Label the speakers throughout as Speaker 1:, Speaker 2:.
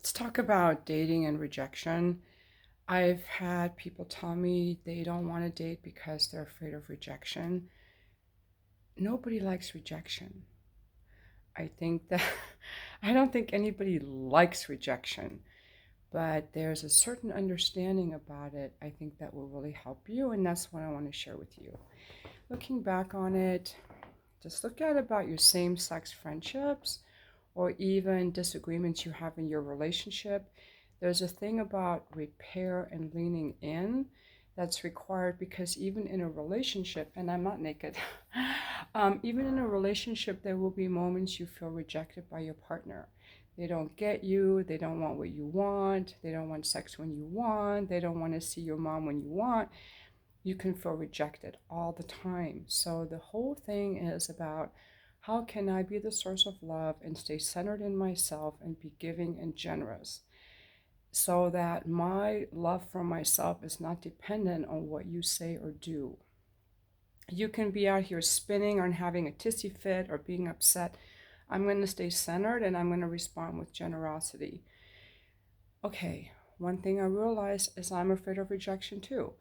Speaker 1: Let's talk about dating and rejection. I've had people tell me they don't want to date because they're afraid of rejection. Nobody likes rejection. I think that I don't think anybody likes rejection, but there's a certain understanding about it I think that will really help you, and that's what I want to share with you. Looking back on it, just look at about your same-sex friendships or even disagreements you have in your relationship. There's a thing about repair and leaning in that's required because even in a relationship, and I'm not naked, even in a relationship, there will be moments you feel rejected by your partner. They don't get you, they don't want what you want, they don't want sex when you want, they don't want to see your mom when you want. You can feel rejected all the time. So the whole thing is about how can I be the source of love and stay centered in myself and be giving and generous so that my love for myself is not dependent on what you say or do. You can be out here spinning or having a tissy fit or being upset. I'm going to stay centered and I'm going to respond with generosity. Okay, one thing I realize is I'm afraid of rejection too.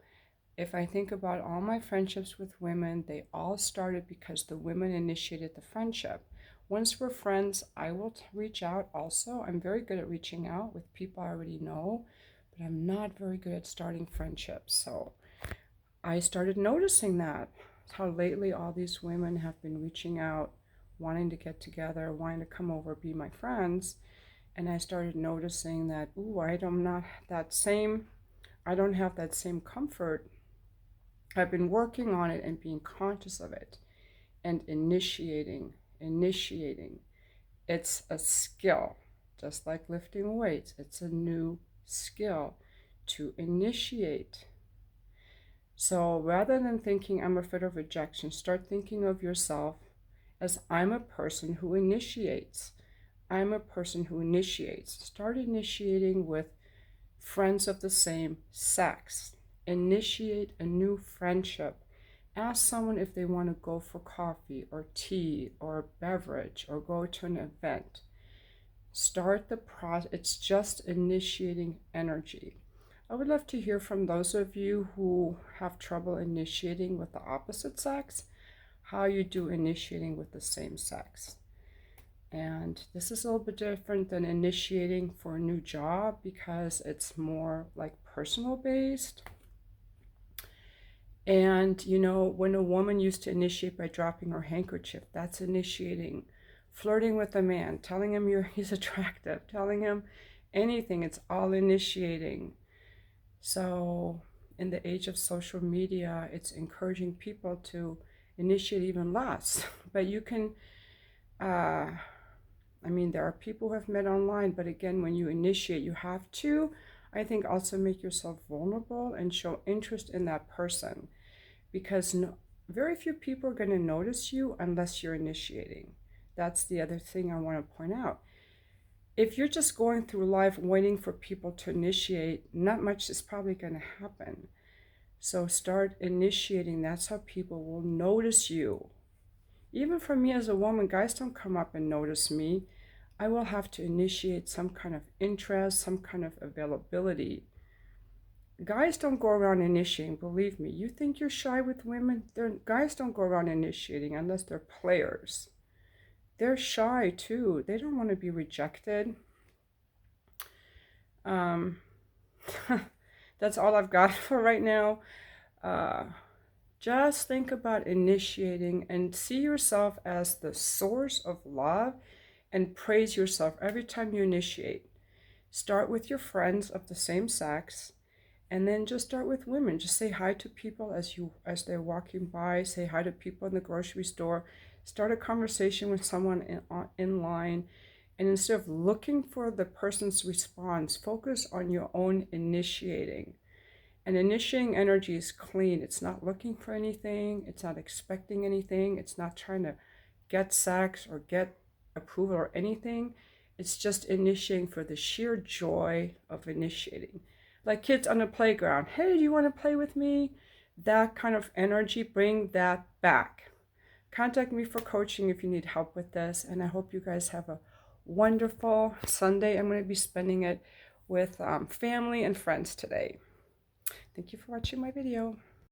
Speaker 1: If I think about all my friendships with women, they all started because the women initiated the friendship. Once we're friends, I will reach out also. I'm very good at reaching out with people I already know, but I'm not very good at starting friendships. So I started noticing that, how lately all these women have been reaching out, wanting to get together, wanting to come over, be my friends. And I started noticing that, ooh, I don't have that same comfort. I've been working on it and being conscious of it and initiating. It's a skill, just like lifting weights. It's a new skill to initiate. So rather than thinking I'm afraid of rejection, start thinking of yourself as I'm a person who initiates. I'm a person who initiates. Start initiating with friends of the same sex. Initiate a new friendship. Ask someone if they want to go for coffee or tea or a beverage or go to an event. Start the process. It's just initiating energy. I would love to hear from those of you who have trouble initiating with the opposite sex, how you do initiating with the same sex. And this is a little bit different than initiating for a new job because it's more like personal based. And when a woman used to initiate by dropping her handkerchief, that's initiating. Flirting with a man, telling him he's attractive, telling him anything, it's all initiating. So in the age of social media, it's encouraging people to initiate even less. But you can, there are people who have met online, but again, when you initiate, you have to, I think, also make yourself vulnerable and show interest in that person because very few people are going to notice you unless you're initiating. That's the other thing I want to point out. If you're just going through life waiting for people to initiate, not much is probably going to happen. So start initiating. That's how people will notice you. Even for me as a woman, guys don't come up and notice me. I will have to initiate some kind of interest, some kind of availability. Guys don't go around initiating, believe me. You think you're shy with women? Guys don't go around initiating unless they're players. They're shy too. They don't want to be rejected. That's all I've got for right now. Just think about initiating and see yourself as the source of love and praise yourself every time you initiate. Start with your friends of the same sex and then just start with women. Just say hi to people as they're walking by. Say hi to people in the grocery store. Start a conversation with someone in line. And instead of looking for the person's response, focus on your own initiating. And initiating energy is clean. It's not looking for anything. It's not expecting anything. It's not trying to get sex or get approval or anything. It's just initiating for the sheer joy of initiating. Like kids on the playground. Hey, do you want to play with me? That kind of energy, bring that back. Contact me for coaching if you need help with this. And I hope you guys have a wonderful Sunday. I'm going to be spending it with family and friends today. Thank you for watching my video.